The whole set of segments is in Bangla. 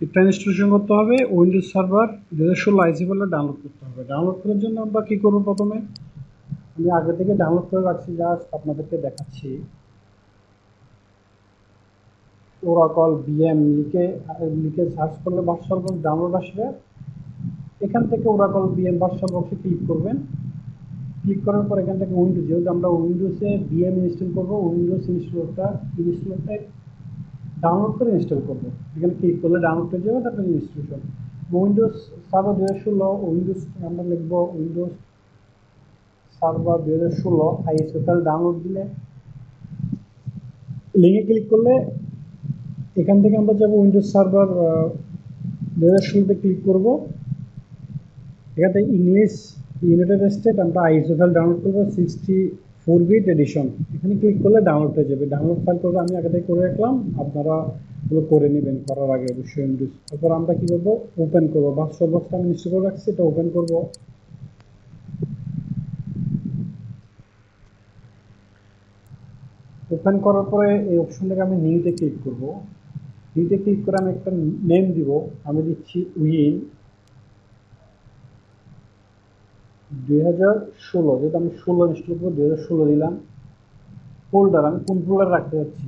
এটা ইনস্টলেশন করতে হবে উইন্ডোজ সার্ভার 2016 আইসি ফাইলটা ডাউনলোড করতে হবে। ডাউনলোড করার জন্য আমরা কি করব? প্রথমে আমি আগে থেকে ডাউনলোড করে রাখছি, জাস্ট আপনাদেরকে দেখাচ্ছি। ওরাকল বিএম লিখে লিখে সার্চ করলে ভার্চুয়াল বক্স ডাউনলোড আসবে। এখান থেকে ওরাকল বিএম ভার্চুয়াল বক্সে ক্লিক করবেন। ক্লিক করার পর এখান থেকে উইন্ডোজ, যেহেতু আমরা উইন্ডোজে বিএম ইনস্টল করব, উইন্ডোজ ইনস্টলরটা ডাউনলোড করে ইনস্টল করবো। এখানে ক্লিক করলে ডাউনলোড হয়ে যাবে, তারপরে ইনস্টলেশন। উইন্ডোজ সার্ভার 2016, উইন্ডোজ আমরা লিখবো Windows server 2016 ISO file download দিলে লিঙ্কে ক্লিক করলে এখান থেকে আমরা যাবো উইন্ডোজ সার্ভার 2016তে ক্লিক করব। এখান থেকে ইংলিশ ইউনাইটেড স্টেট আমরা আইএসও ফাইল ডাউনলোড করবো 64 বিট এডিশন। এখানে ক্লিক করলে ডাউনলোড হয়ে যাবে। ডাউনলোড ফাইল করবো, আমি আগে থেকে করে রাখলাম, আপনারা এগুলো করে নেবেন করার আগে অবশ্যই উইন্ডোজ। তারপর আমরা কি করবো? ওপেন করবো। ভার্চুয়াল বক্সটা আমি ইনস্টল করে রাখছি, এটা ওপেন করবো। ওপেন করার পরে এই অপশনটাকে আমি নিউতে ক্লিক করব। নিউতে ক্লিক করে আমি একটা নেম দিব। আমি দিচ্ছি উইন 2016, যেহেতু আমি 16 ইনস্টল করবো 2016 দিলাম। ফোল্ডার আমি কোন ফোল্ডার রাখতে যাচ্ছি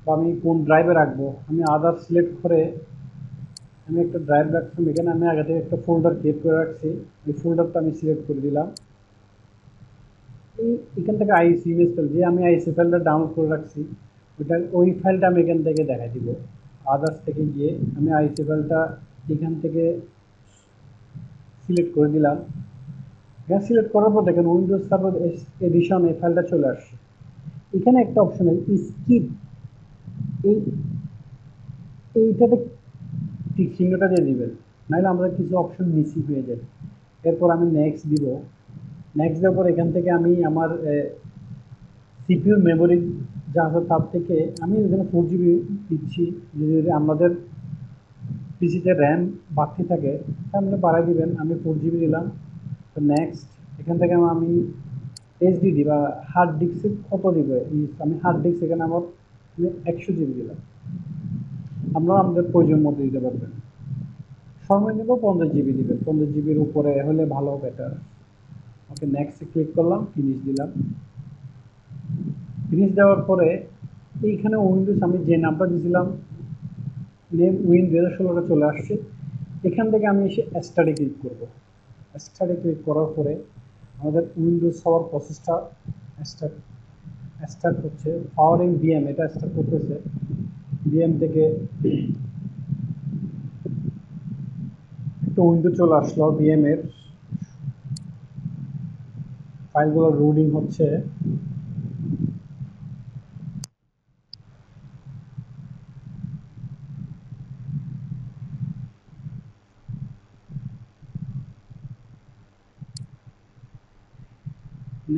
বা আমি কোন ড্রাইভে রাখবো, আমি আদার সিলেক্ট করে আমি একটা ড্রাইভ রাখছি। এখানে আমি আগে থেকে একটা ফোল্ডার ক্রিয়েট করে রাখছি, এই ফোল্ডারটা আমি সিলেক্ট করে দিলাম। এখান থেকে আইসি ইমেজ ফাইল, যে আমি আইসি ফাইলটা ডাউনলোড করে রাখছি ওই ফাইলটা আমি এখান থেকে দেখা দিব। আদার্স থেকে গিয়ে আমি আইসি ফাইলটা এখান থেকে সিলেক্ট করে দিলাম। এখানে সিলেক্ট করার পর দেখেন উইন্ডোজ সার্ভার এডিশন এই ফাইলটা চলে আসছে। এখানে একটা অপশন আছে স্কিপ, এই এইটাতে ঠিক চিহ্নটা দিয়ে দিবেন, নাহলে আমরা কিছু অপশন মিসিং হয়ে যাবে। এরপর আমি নেক্সট দিব। নেক্সট দেওয়ার পর এখান থেকে আমি আমার সিপিইউ মেমোরি যা আছে তার থেকে আমি এখানে 4 জিবি দিচ্ছি। যদি আমাদের পিসিতে র্যাম বাড়তি থাকে তাহলে বাড়াই দিবেন। আমি 4 জিবি দিলাম। তো নেক্সট এখান থেকে আমি এইচডিডি বা হার্ড ডিস্কে কত দিব, আমি হার্ড ডিস্ক এখানে আমার 100 জিবি দিলাম। আপনারা আমাদের প্রয়োজন মতো দিতে পারবেন। সময় নেব 50 জিবি দিবেন, 50 জিবির উপরে হলে ভালো, বেটার। ওকে, নেক্সটে ক্লিক করলাম, ফিনিশ দিলাম। ফিনিশ দেওয়ার পরে এইখানে উইন্ডোজ আমি যে নামটা দিয়েছিলাম নেম উইন 2016টা চলে আসছে। এখান থেকে আমি এসে স্টাডি ক্লিক করব। স্টাডি ক্লিক করার পরে আমাদের উইন্ডোজ হওয়ার প্রসেসটা স্টার্ট স্টার্ট হচ্ছে। পাওয়ারিং বিএম এটা স্টার্ট করতেছে। বিএম থেকে একটা উইন্ডো চলে আসলো, বিএম এর ফাইলগুলো লোডিং হচ্ছে।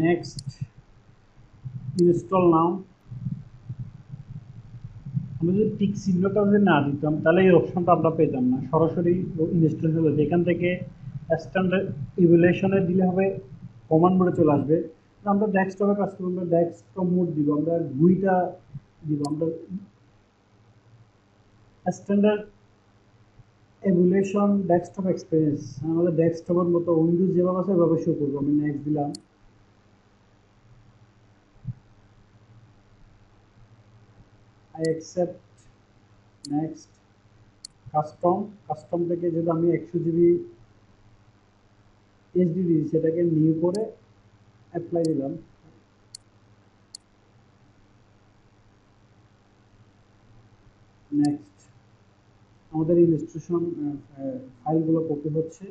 নেক্সট ইনস্টল নাও। আমরা যদি টিক চিহ্নটা যদি না দিতাম তাহলে এই অপশনটা আমরা পেতাম না, সরাসরি ইনস্টল হলো। যেখান থেকে স্ট্যান্ডার্ড ইভ্যালুয়েশনে দিলে হবে কমান্ড মোডে চলে আসবে। আমরা ডেস্কটপে কাজ করবো, আমরা ডেস্কটপ মোড দিব, আমরা গুইটা দিব, আমরা স্ট্যান্ডার্ড ইভ্যালুয়েশন ডেস্কটপ এক্সপিরিয়েন্স আমাদের ডেস্কটপের মতো উইন্ডোজ যেভাবে আছে সেভাবে শো করবো। আমি নেক্সট দিলাম। I accept. Next custom. Custom থেকে যদি আমি 100 জিবি এইচডিডি সেটাকে নিউ করে অ্যাপ্লাই দিলাম। নেক্সট আমাদের ইনস্টলেশন ফাইলগুলো কপি হচ্ছে।